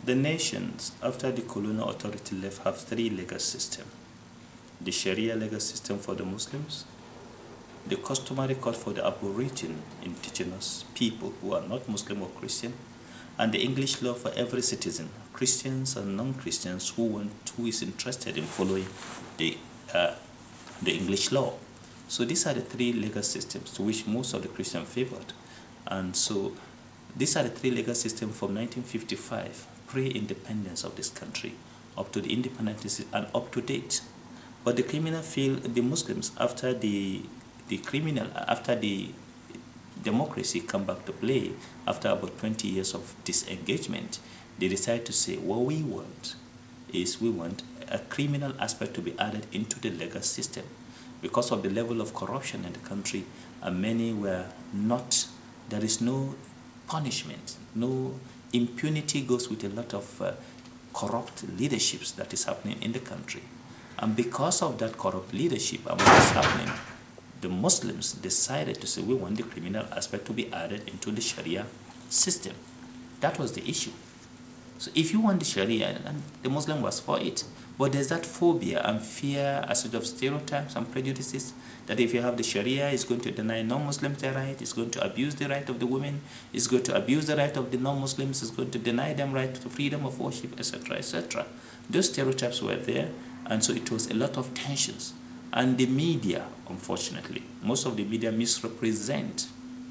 The nations, after the colonial authority left, have three legal systems. The Sharia legal system for the Muslims, the customary court for the Aboriginal indigenous people who are not Muslim or Christian, and the English law for every citizen, Christians and non-Christians who is interested in following the English law. So these are the three legal systems to which most of the Christians favored. And so these are the three legal systems from 1955, pre-independence of this country, up to the independence and up to date. But the criminal feel the Muslims, after the democracy come back to play, after about 20 years of disengagement, they decide to say, what we want is we want a criminal aspect to be added into the legal system. Because of the level of corruption in the country, and many were not, there is no punishment, no impunity goes with a lot of corrupt leaderships that is happening in the country. And because of that corrupt leadership and what is happening, the Muslims decided to say, we want the criminal aspect to be added into the Sharia system. That was the issue. So if you want the Sharia, and the Muslim was for it, but there's that phobia and fear, a sort of stereotypes and prejudices, that if you have the Sharia, it's going to deny non-Muslims their right, it's going to abuse the right of the women, it's going to abuse the right of the non-Muslims, it's going to deny them right to freedom of worship, etc., etc. Those stereotypes were there, and so it was a lot of tensions. And the media, unfortunately, most of the media misrepresent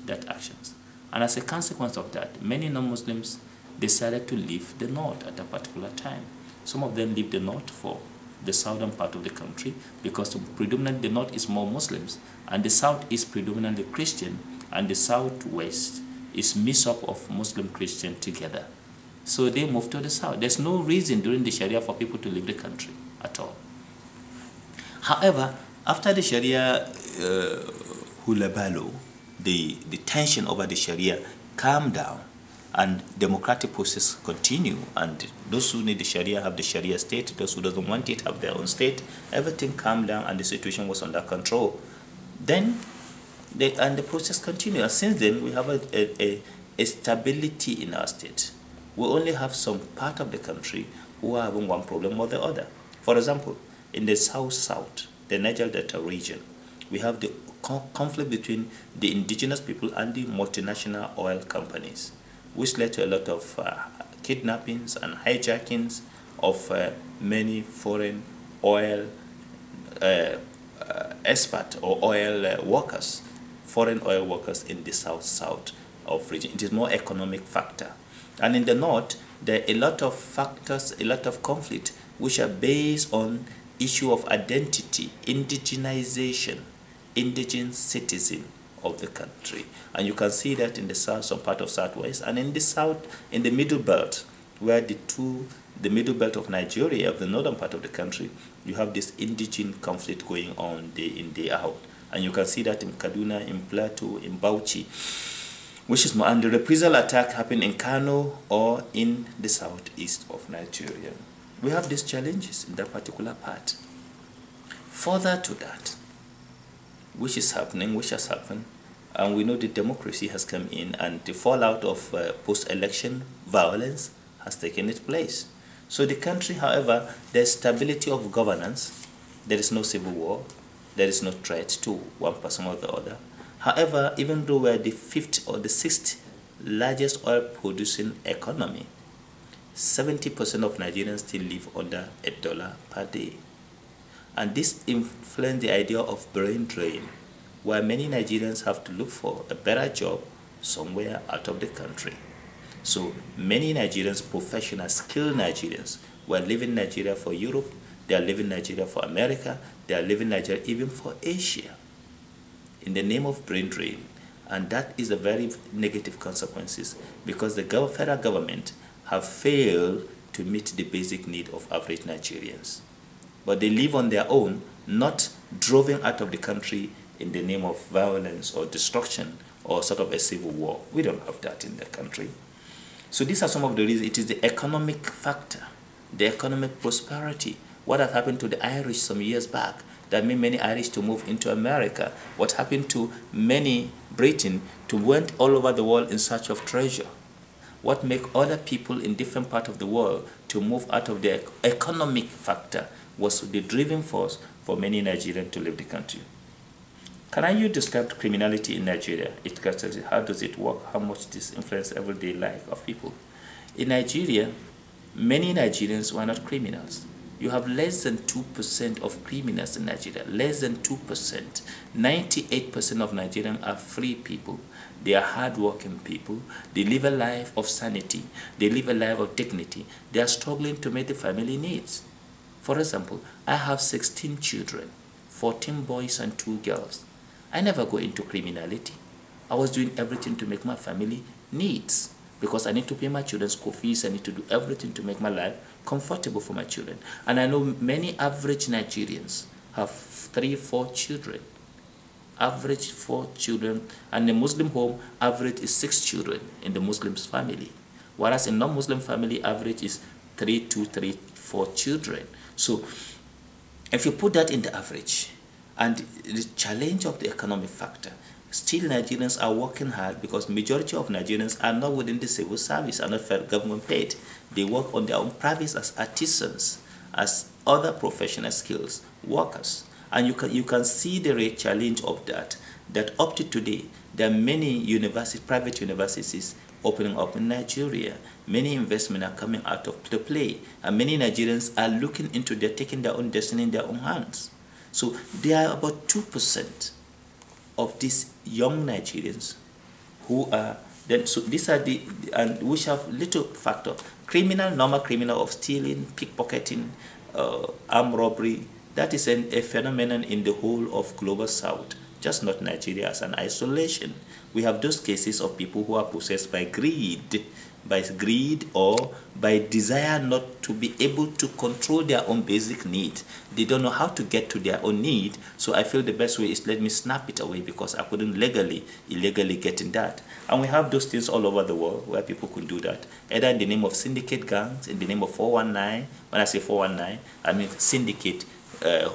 that actions. And as a consequence of that, many non-Muslims decided to leave the north at a particular time. Some of them leave the north for the southern part of the country because predominantly the north is more Muslims and the south is predominantly Christian, and the southwest is mix up of Muslim Christian together. So they move to the south. There's no reason during the Sharia for people to leave the country at all. However, after the Sharia hulabalo, the tension over the Sharia calmed down, and democratic process continue, and those who need the Sharia have the Sharia state, those who doesn't want it have their own state. Everything calmed down and the situation was under control. Then the process continued, and since then we have a stability in our state. We only have some part of the country who are having one problem or the other. For example, in the south, the Niger Delta region, we have the conflict between the indigenous people and the multinational oil companies, which led to a lot of kidnappings and hijackings of many foreign oil expert or oil workers, foreign oil workers in the south of region. It is more economic factor. And in the north, there are a lot of factors, a lot of conflict, which are based on issue of identity, indigenization, indigenous citizen of the country. And you can see that in the south, some part of southwest, and in the south, in the middle belt, where the middle belt of Nigeria, of the northern part of the country, you have this indigenous conflict going on day in, day out. And you can see that in Kaduna, in Plateau, in Bauchi, which is more, and the reprisal attack happened in Kano or in the southeast of Nigeria. We have these challenges in that particular part. Further to that, which has happened, and we know the democracy has come in, and the fallout of post-election violence has taken its place. So the country, however, there's stability of governance, there is no civil war, there is no threat to one person or the other. However, even though we're the 5th or the 6th largest oil-producing economy, 70% of Nigerians still live under $1 per day. And this influenced the idea of brain drain, where many Nigerians have to look for a better job somewhere out of the country. So many Nigerians, professional, skilled Nigerians, were leaving Nigeria for Europe, they are leaving Nigeria for America, they are leaving Nigeria even for Asia, in the name of brain drain. And that is a very negative consequences, because the federal government have failed to meet the basic need of average Nigerians. But they live on their own, not driven out of the country in the name of violence or destruction or sort of a civil war. We don't have that in the country. So these are some of the reasons. It is the economic factor, the economic prosperity. What had happened to the Irish some years back that made many Irish to move into America? What happened to many Britain to went all over the world in search of treasure? what make other people in different parts of the world to move out of the economic factor was the driving force for many Nigerians to leave the country. Can you describe criminality in Nigeria? How does it work? How much this influence everyday life of people? In Nigeria, many Nigerians were not criminals. You have less than 2% of criminals in Nigeria. Less than 2%. 98% of Nigerians are free people. They are hardworking people. They live a life of sanity. They live a life of dignity. They are struggling to meet the family needs. For example, I have 16 children, 14 boys and 2 girls. I never go into criminality. I was doing everything to make my family needs, because I need to pay my children's school fees. I need to do everything to make my life comfortable for my children. And I know many average Nigerians have 3, 4 children. Average 4 children. And the Muslim home, average is 6 children in the Muslim's family. Whereas in non-Muslim family, average is 3, 2, 3, 4 children. So if you put that in the average, and the challenge of the economic factor, still Nigerians are working hard, because majority of Nigerians are not within the civil service, are not government paid. They work on their own private as artisans, as other professional skills workers. And you can see the real challenge of that up to today, there are many universities, private universities opening up in Nigeria. Many investments are coming out of the play, and many Nigerians are looking into taking their own destiny in their own hands. So there are about 2% of these young Nigerians who are then, so these are and which have little factor. Normal criminal of stealing, pickpocketing, armed robbery. That is a phenomenon in the whole of global South, just not Nigeria as an isolation. We have those cases of people who are possessed by greed or by desire not to be able to control their own basic need. They don't know how to get to their own need, so I feel the best way is let me snap it away, because I couldn't illegally get in that. And we have those things all over the world where people could do that, either in the name of syndicate gangs, in the name of 419. When I say 419, I mean syndicate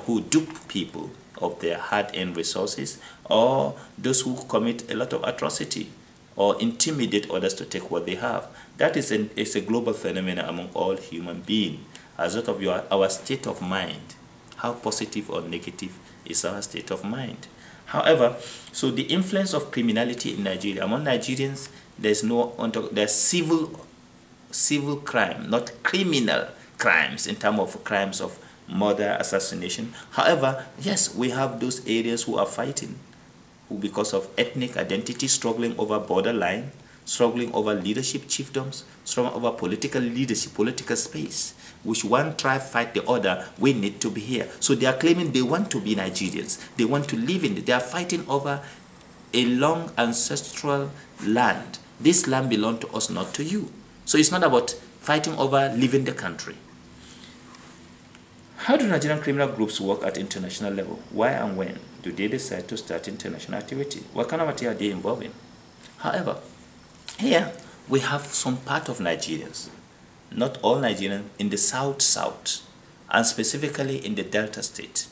who dupe people of their hard-earned resources, or those who commit a lot of atrocity or intimidate others to take what they have. That is a global phenomenon among all human beings. As a result of our state of mind, how positive or negative is our state of mind. However, so the influence of criminality in Nigeria, among Nigerians, there's civil crime, not criminal crimes in terms of crimes of murder, assassination. However, yes, we have those areas who are fighting, who because of ethnic identity, struggling over borderline, struggling over leadership chiefdoms, struggling over political leadership, political space, which one tribe fight the other, we need to be here. So they are claiming they want to be Nigerians. They want to live in it. They are fighting over a long ancestral land. This land belongs to us, not to you. So it's not about fighting over leaving the country. How do Nigerian criminal groups work at international level? Why and when do they decide to start international activity? What kind of activity are they involved in? However, here we have some part of Nigerians, not all Nigerians, in the South, and specifically in the Delta state.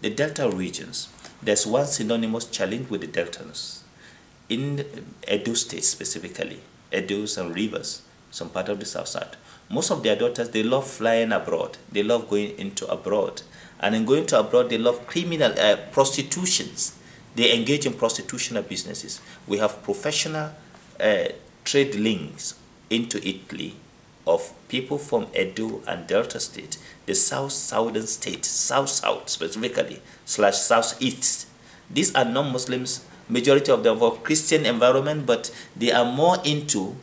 The Delta regions, there's one synonymous challenge with the Deltas. In Edo state specifically, Edos and Rivers, some part of the South. Most of their daughters, they love flying abroad. They love going into abroad. And in going to abroad, they love criminal prostitutions. They engage in prostitutional businesses. We have professional trade links into Italy of people from Edo and Delta state, the southern state, south specifically, / southeast. These are non-Muslims. Majority of them are Christian environment, but they are more into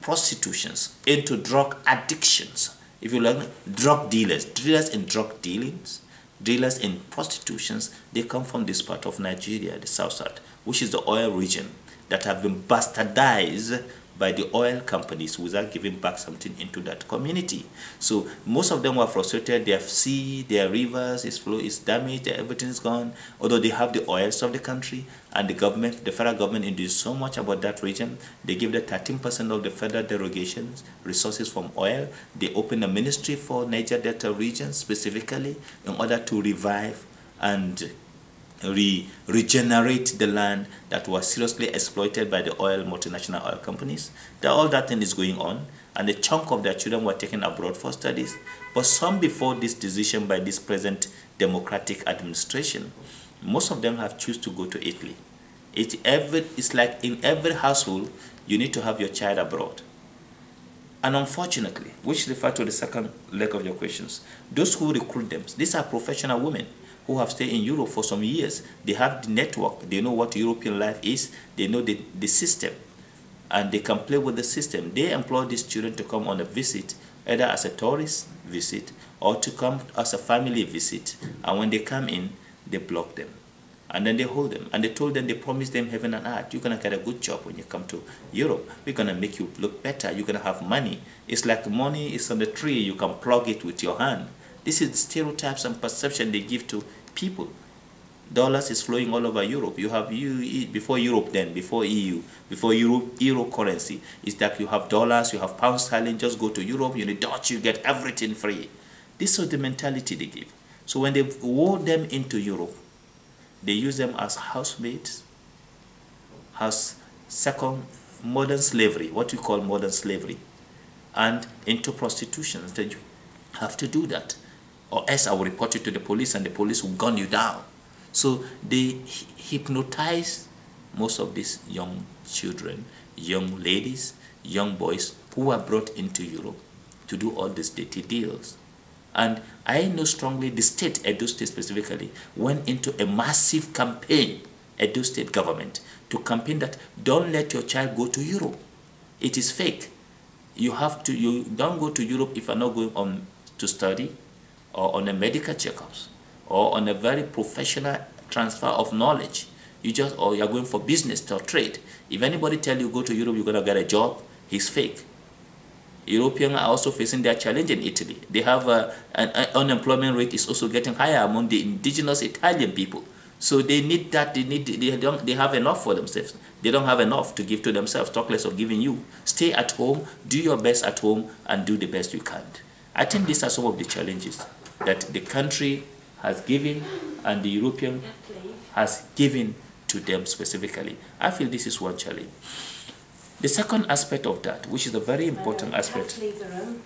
prostitutions, into drug addictions. If you like, drug dealers in drug dealings, dealers in prostitutions, they come from this part of Nigeria, the South, which is the oil region that have been bastardized by the oil companies without giving back something into that community. So most of them were frustrated. Their sea, their rivers, its flow is damaged, everything is gone. Although they have the oils of the country, and the federal government induced so much about that region. They give the 13% of the federal derogations, resources from oil. They open a ministry for Niger Delta region specifically in order to revive and regenerate the land that was seriously exploited by the multinational oil companies. All that thing is going on, and a chunk of their children were taken abroad for studies. But some before this decision by this present democratic administration, most of them have chosen to go to Italy. It's like in every household, you need to have your child abroad. And unfortunately, which refers to the second leg of your questions, those who recruit them, these are professional women who have stayed in Europe for some years. They have the network. They know what European life is. They know the system. And they can play with the system. They employ these children to come on a visit, either as a tourist visit or to come as a family visit. And when they come in, they block them. And then they hold them. And they told them, they promised them heaven and earth. You're going to get a good job when you come to Europe. We're going to make you look better. You're going to have money. It's like money is on the tree. You can plug it with your hand. This is stereotypes and perception they give to people. Dollars is flowing all over Europe. You have before Europe then, before EU, before Euro currency. It's that you have dollars, you have pound sterling, just go to Europe, you need Dutch, you get everything free. This is the mentality they give. So when they wore them into Europe, they use them as housemaids, as second modern slavery, what we call modern slavery, and into prostitution. That you have to do that, or else I will report you to the police and the police will gun you down. So they hypnotize most of these young children, young ladies, young boys who are brought into Europe to do all these dirty deals. And I know strongly the state, Edo State specifically, went into a massive campaign, Edo State government, to campaign that don't let your child go to Europe. It is fake. You don't go to Europe if you're not going on to study or on a medical checkups or on a very professional transfer of knowledge. Or you're going for business or trade. If anybody tell you go to Europe, you're gonna get a job, he's fake. Europeans are also facing their challenge in Italy. They have an unemployment rate is also getting higher among the indigenous Italian people. So they need that. They have enough for themselves. They don't have enough to give to themselves. Talk less of giving you. Stay at home, do your best at home, and do the best you can. I think these are some of the challenges that the country has given and the European has given to them specifically. I feel this is one challenge. The second aspect of that, which is a very important aspect. Leave the room.